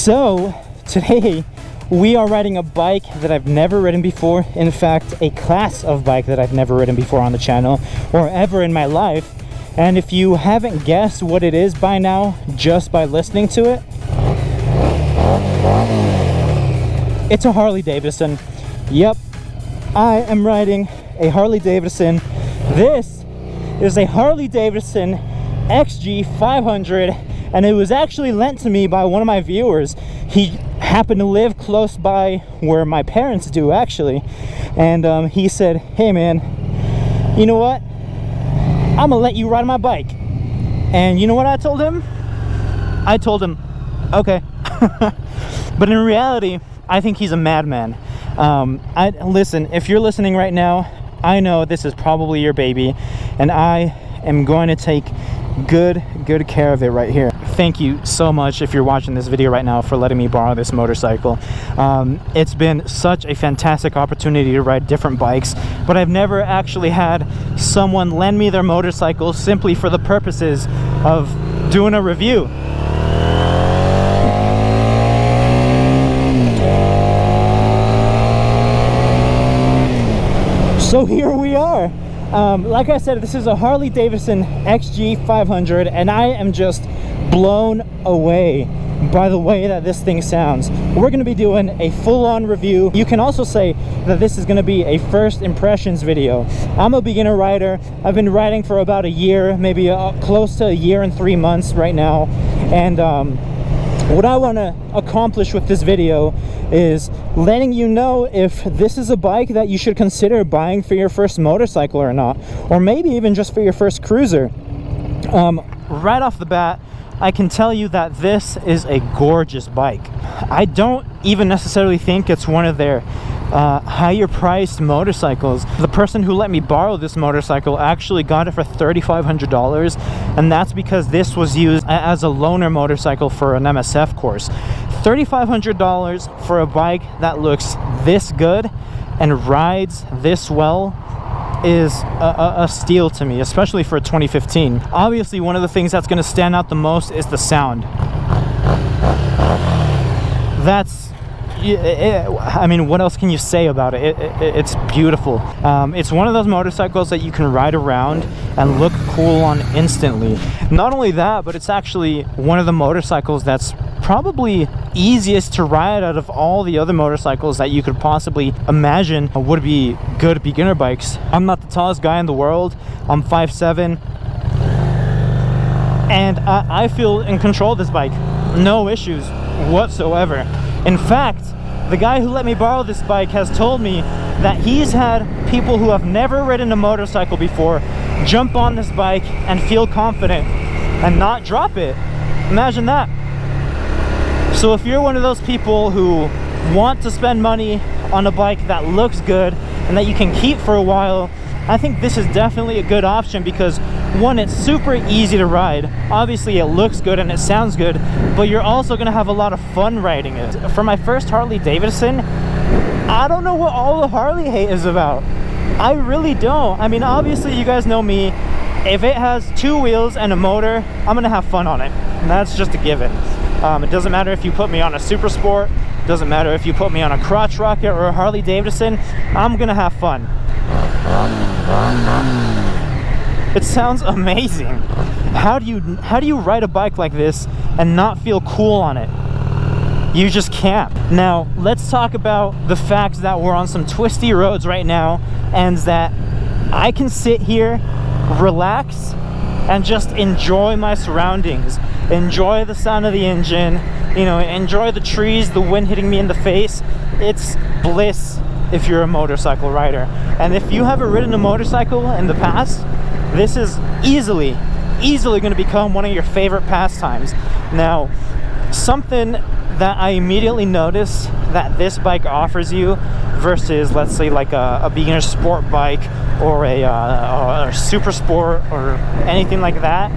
So today we are riding a bike that I've never ridden before. In fact, a class of bike that I've never ridden before on the channel or ever in my life. And if you haven't guessed what it is by now, just by listening to it, it's a Harley Davidson. Yep, I am riding a Harley Davidson. This is a Harley Davidson XG500, and it was actually lent to me by one of my viewers. He happened to live close by where my parents do, actually, and he said, hey man, you know what, I'm gonna let you ride my bike. And you know what I told him? I told him, okay. But in reality, I think he's a madman. Listen, if you're listening right now, I know this is probably your baby, and I am going to take good care of it right here. Thank you so much, if you're watching this video right now, for letting me borrow this motorcycle. It's been such a fantastic opportunity to ride different bikes, but I've never actually had someone lend me their motorcycle simply for the purposes of doing a review. So here we are. Like I said, this is a Harley Davidson XG500, and I am just blown away by the way that this thing sounds. We're going to be doing a full-on review. You can also say that this is going to be a first impressions video. I'm a beginner rider. I've been riding for about a year, maybe close to a year and 3 months right now, and what I want to accomplish with this video is letting you know if this is a bike that you should consider buying for your first motorcycle or not, or maybe even just for your first cruiser. Right off the bat, I can tell you that this is a gorgeous bike. I don't even necessarily think it's one of their higher priced motorcycles. The person who let me borrow this motorcycle actually got it for $3,500, and that's because this was used as a loaner motorcycle for an MSF course. $3,500 for a bike that looks this good and rides this well is a steal to me, especially for 2015. Obviously, one of the things that's going to stand out the most is the sound. I mean, what else can you say about it? It's beautiful. It's one of those motorcycles that you can ride around and look cool on instantly. Not only that, but it's actually one of the motorcycles that's probably easiest to ride out of all the other motorcycles that you could possibly imagine would be good beginner bikes. I'm not the tallest guy in the world. I'm 5'7", and I feel in control of this bike. No issues whatsoever. In fact, the guy who let me borrow this bike has told me that he's had people who have never ridden a motorcycle before jump on this bike and feel confident and not drop it. Imagine that. So if you're one of those people who want to spend money on a bike that looks good and that you can keep for a while, I think this is definitely a good option because, one, it's super easy to ride. Obviously it looks good and it sounds good, but you're also going to have a lot of fun riding it. For my first Harley Davidson, I don't know what all the Harley hate is about. I really don't. I mean, obviously you guys know me. If it has 2 wheels and a motor, I'm going to have fun on it. And that's just a given. It doesn't matter if you put me on a Super Sport, it doesn't matter if you put me on a crotch rocket or a Harley Davidson, I'm going to have fun. It sounds amazing. How do you ride a bike like this and not feel cool on it? You just can't. Now, let's talk about the fact that we're on some twisty roads right now, and that I can sit here, relax, and just enjoy my surroundings. Enjoy the sound of the engine, you know, enjoy the trees, the wind hitting me in the face. It's bliss if you're a motorcycle rider. And if you haven't ridden a motorcycle in the past, this is easily going to become one of your favorite pastimes. Now, something that I immediately noticed that this bike offers you versus, let's say, like a beginner sport bike or a super sport or anything like that,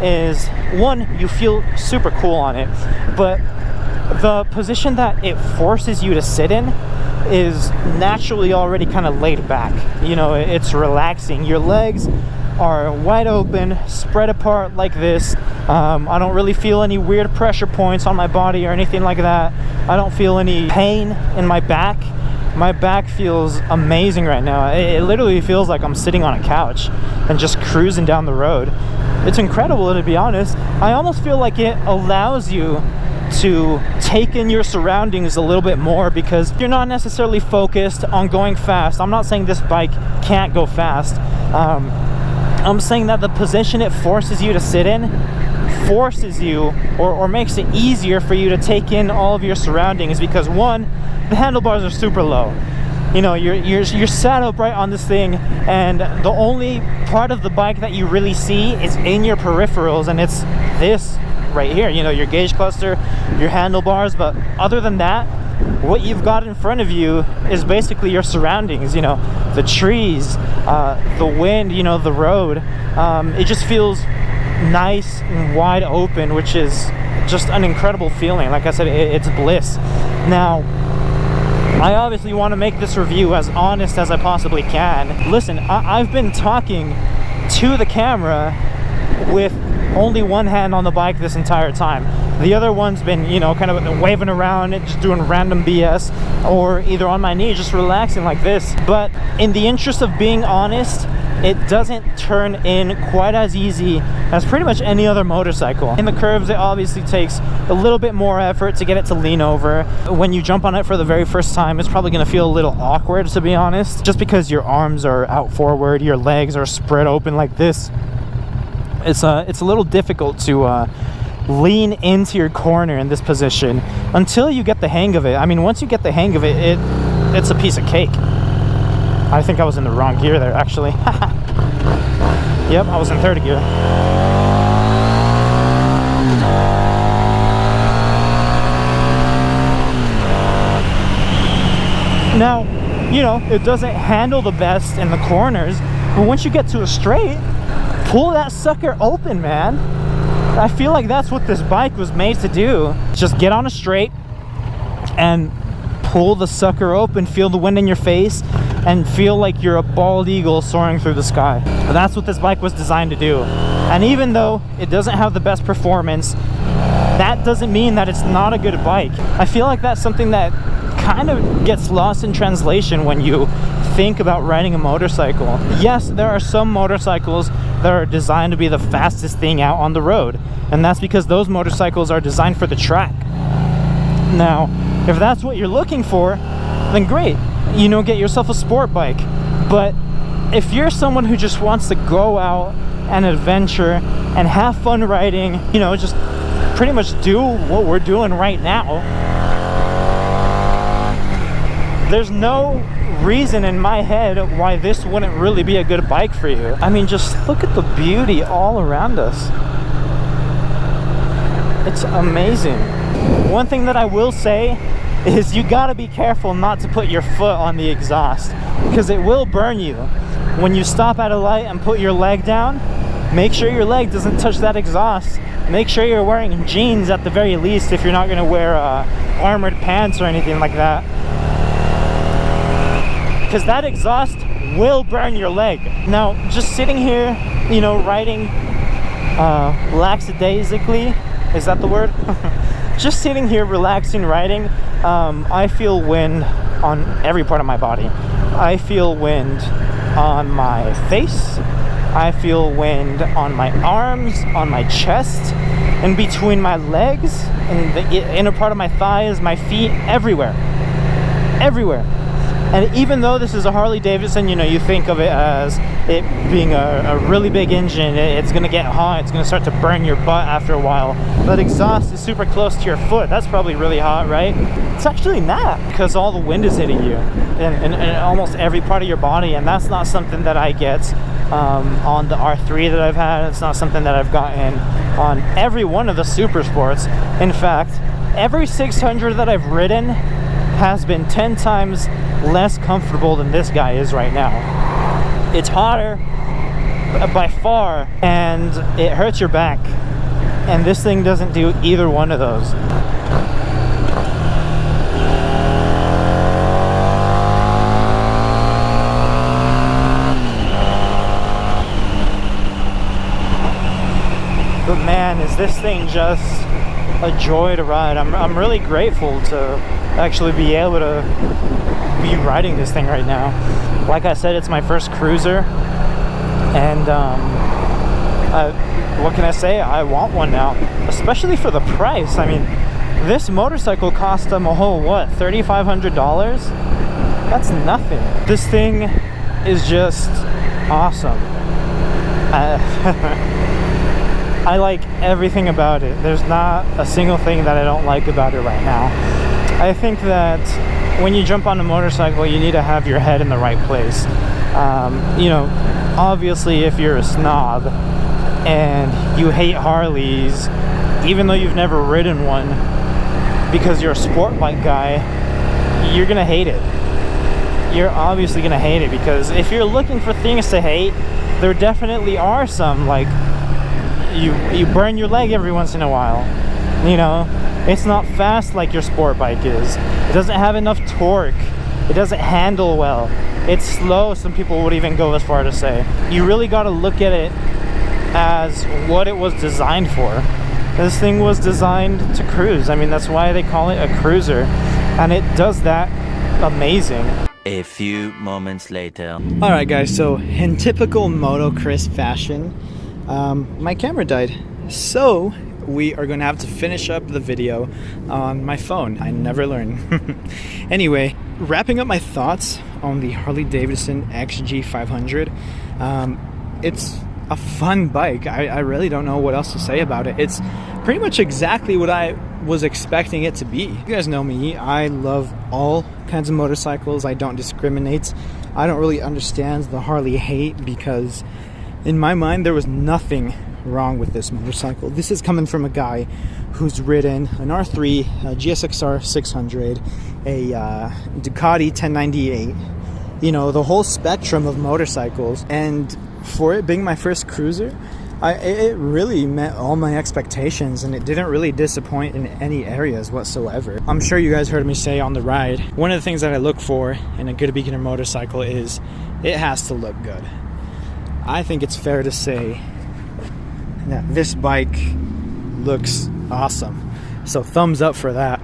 is, one, you feel super cool on it, but the position that it forces you to sit in is naturally already kind of laid back. You know, it's relaxing. Your legs are wide open, spread apart like this, I don't really feel any weird pressure points on my body or anything like that. I don't feel any pain in my back. My back feels amazing right now. It literally feels like I'm sitting on a couch and just cruising down the road. It's incredible, to be honest. I almost feel like it allows you to take in your surroundings a little bit more, because you're not necessarily focused on going fast. I'm not saying this bike can't go fast. I'm saying that the position it forces you to sit in forces you or makes it easier for you to take in all of your surroundings, because one, the handlebars are super low. You know, you're sat upright on this thing, and the only part of the bike that you really see is in your peripherals, and it's this right here, you know, your gauge cluster, your handlebars. But other than that, what you've got in front of you is basically your surroundings, you know, the trees, the wind, you know, the road. It just feels nice and wide open, which is just an incredible feeling. Like I said, it's bliss. Now, I obviously want to make this review as honest as I possibly can. Listen, I've been talking to the camera with only one hand on the bike this entire time. The other one's been, you know, kind of waving around and just doing random BS, or either on my knee just relaxing like this. But in the interest of being honest, it doesn't turn in quite as easy as pretty much any other motorcycle. In the curves, it obviously takes a little bit more effort to get it to lean over. When you jump on it for the very first time, it's probably going to feel a little awkward, to be honest, just because your arms are out forward, your legs are spread open like this. It's a little difficult to lean into your corner in this position until you get the hang of it. I mean, once you get the hang of it, it's a piece of cake. I think I was in the wrong gear there, actually. Yep, I was in third gear. Now, you know, it doesn't handle the best in the corners, but once you get to a straight, pull that sucker open, man. I feel like that's what this bike was made to do. Just get on a straight and pull the sucker open, feel the wind in your face, and feel like you're a bald eagle soaring through the sky. That's what this bike was designed to do. And even though it doesn't have the best performance, that doesn't mean that it's not a good bike. I feel like that's something that kind of gets lost in translation when you think about riding a motorcycle. Yes, there are some motorcycles that are designed to be the fastest thing out on the road, and that's because those motorcycles are designed for the track. Now, if that's what you're looking for, then great, you know, get yourself a sport bike. But if you're someone who just wants to go out and adventure and have fun riding, you know, just pretty much do what we're doing right now, there's no reason in my head why this wouldn't really be a good bike for you. I mean, just look at the beauty all around us. It's amazing. One thing that I will say is you gotta be careful not to put your foot on the exhaust, because it will burn you. When you stop at a light and put your leg down, make sure your leg doesn't touch that exhaust. Make sure you're wearing jeans at the very least if you're not gonna wear armored pants or anything like that, because that exhaust will burn your leg. Now, just sitting here, you know, riding lackadaisically, is that the word? Just sitting here relaxing riding, I feel wind on every part of my body. I feel wind on my face, I feel wind on my arms, on my chest, in between my legs, and the inner part of my thighs, my feet, everywhere. Everywhere. And even though this is a Harley Davidson, you know, you think of it as it being a really big engine, it's gonna get hot, it's gonna start to burn your butt after a while. That exhaust is super close to your foot, that's probably really hot, right? It's actually not, because all the wind is hitting you in almost every part of your body, and that's not something that I get on the R3 that I've had. It's not something that I've gotten on every one of the super sports. In fact, every 600 that I've ridden has been 10 times less comfortable than this guy is right now. It's hotter by far, and it hurts your back, and this thing doesn't do either one of those. But man, man, is this thing just a joy to ride. I'm really grateful to actually be able to be riding this thing right now. Like I said, it's my first cruiser, and what can I say? I want one now, especially for the price. I mean, this motorcycle cost them a whole, what, $3,500? That's nothing. This thing is just awesome. I like everything about it. There's not a single thing that I don't like about it right now. I think that when you jump on a motorcycle, you need to have your head in the right place. You know, obviously if you're a snob and you hate Harleys, even though you've never ridden one, because you're a sport bike guy, you're gonna hate it. You're obviously gonna hate it, because if you're looking for things to hate, there definitely are some. Like, you burn your leg every once in a while. You know, it's not fast like your sport bike is. It doesn't have enough torque. It doesn't handle well. It's slow, some people would even go as far to say. You really got to look at it as what it was designed for. This thing was designed to cruise. I mean, that's why they call it a cruiser, and it does that amazing. A few moments later. Alright guys, so in typical Moto Chris fashion, my camera died, so we are going to have to finish up the video on my phone. I never learn. Anyway, wrapping up my thoughts on the Harley Davidson XG500. It's a fun bike. I really don't know what else to say about it. It's pretty much exactly what I was expecting it to be. You guys know me, I love all kinds of motorcycles. I don't discriminate. I don't really understand the Harley hate, because in my mind there was nothing wrong with this motorcycle. This is coming from a guy who's ridden an R3, a GSXR 600, a Ducati 1098, you know, the whole spectrum of motorcycles. And for it being my first cruiser, it really met all my expectations, and it didn't really disappoint in any areas whatsoever. I'm sure you guys heard me say on the ride, one of the things that I look for in a good beginner motorcycle is it has to look good. I think it's fair to say that this bike looks awesome, so thumbs up for that.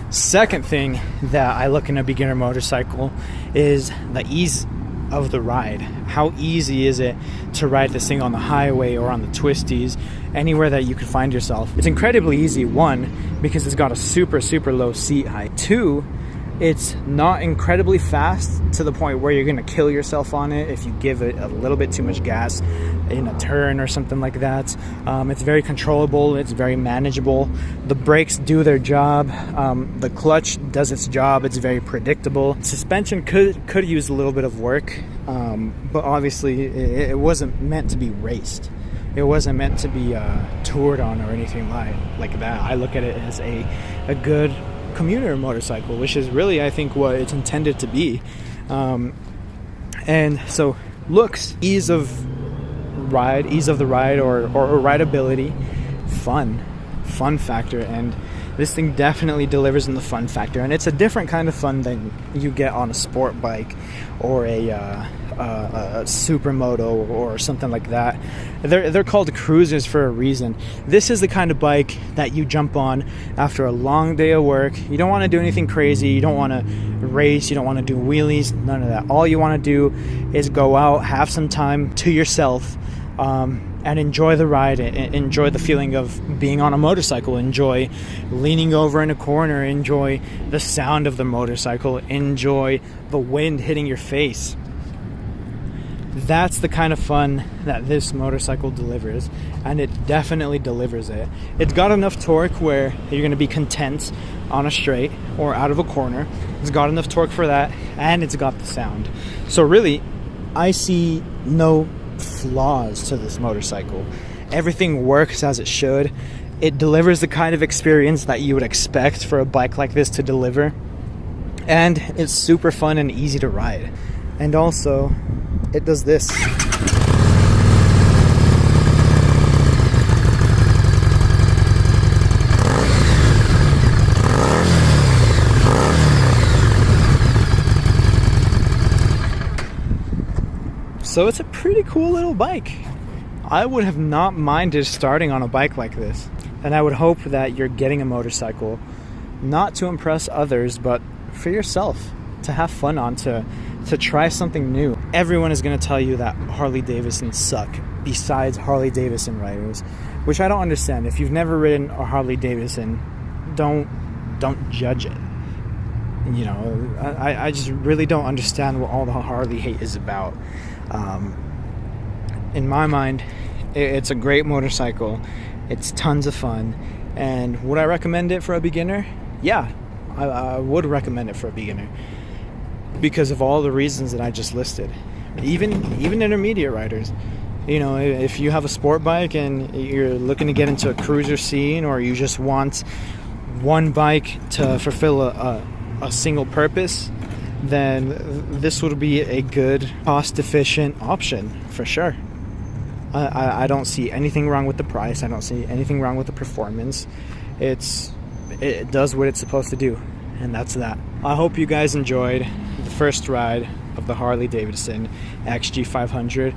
Second thing that I look in a beginner motorcycle is the ease of the ride. How easy is it to ride this thing on the highway or on the twisties, anywhere that you could find yourself? It's incredibly easy, one, because it's got a super low seat height. Two, it's not incredibly fast to the point where you're gonna kill yourself on it if you give it a little bit too much gas in a turn or something like that. It's very controllable, it's very manageable. The brakes do their job, the clutch does its job, it's very predictable. Suspension could use a little bit of work, but obviously it wasn't meant to be raced. It wasn't meant to be toured on or anything like that. I look at it as a good commuter motorcycle, which is really, I think, what it's intended to be. And so looks, ease of the ride or rideability, fun factor, and this thing definitely delivers in the fun factor. And it's a different kind of fun than you get on a sport bike or a supermoto or something like that. They're called cruisers for a reason. This is the kind of bike that you jump on after a long day of work. You don't want to do anything crazy, you don't want to race, you don't want to do wheelies, none of that. All you want to do is go out, have some time to yourself, and enjoy the ride, enjoy the feeling of being on a motorcycle, enjoy leaning over in a corner, enjoy the sound of the motorcycle, enjoy the wind hitting your face. That's the kind of fun that this motorcycle delivers, and it definitely delivers it. It's got enough torque where you're going to be content on a straight or out of a corner. It's got enough torque for that, and it's got the sound. So really, I see no flaws to this motorcycle. Everything works as it should. It delivers the kind of experience that you would expect for a bike like this to deliver, and it's super fun and easy to ride. And also, it does this. So it's a pretty cool little bike. I would have not minded starting on a bike like this. And I would hope that you're getting a motorcycle not to impress others, but for yourself, to have fun on, to try something new. Everyone is going to tell you that Harley Davidson suck, besides Harley Davidson riders, which I don't understand. If you've never ridden a Harley Davidson, don't judge it. You know, I just really don't understand what all the Harley hate is about. In my mind, it's a great motorcycle. It's tons of fun. And would I recommend it for a beginner? Yeah, I would recommend it for a beginner, because of all the reasons that I just listed. Even intermediate riders. You know, if you have a sport bike and you're looking to get into a cruiser scene, or you just want one bike to fulfill a single purpose, then this would be a good, cost-efficient option for sure. I don't see anything wrong with the price. I don't see anything wrong with the performance. It does what it's supposed to do, and that's that. I hope you guys enjoyed the first ride of the Harley Davidson XG500.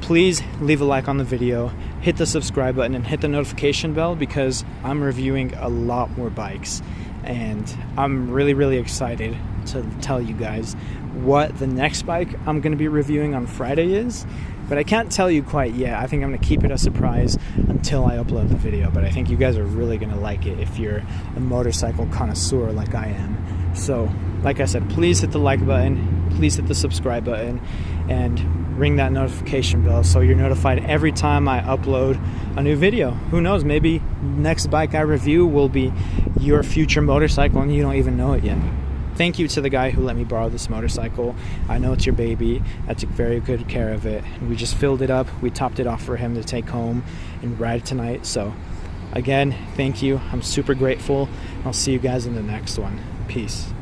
Please leave a like on the video, hit the subscribe button, and hit the notification bell, because I'm reviewing a lot more bikes, and I'm really excited to tell you guys what the next bike I'm going to be reviewing on Friday is. But I can't tell you quite yet. I think I'm going to keep it a surprise until I upload the video. But I think you guys are really going to like it if you're a motorcycle connoisseur like I am. So, like I said, please hit the like button, please hit the subscribe button, and ring that notification bell so you're notified every time I upload a new video. Who knows, maybe next bike I review will be your future motorcycle and you don't even know it yet. Thank you to the guy who let me borrow this motorcycle. I know it's your baby. I took very good care of it. We just filled it up. We topped it off for him to take home and ride tonight. So again, thank you. I'm super grateful. I'll see you guys in the next one. Peace.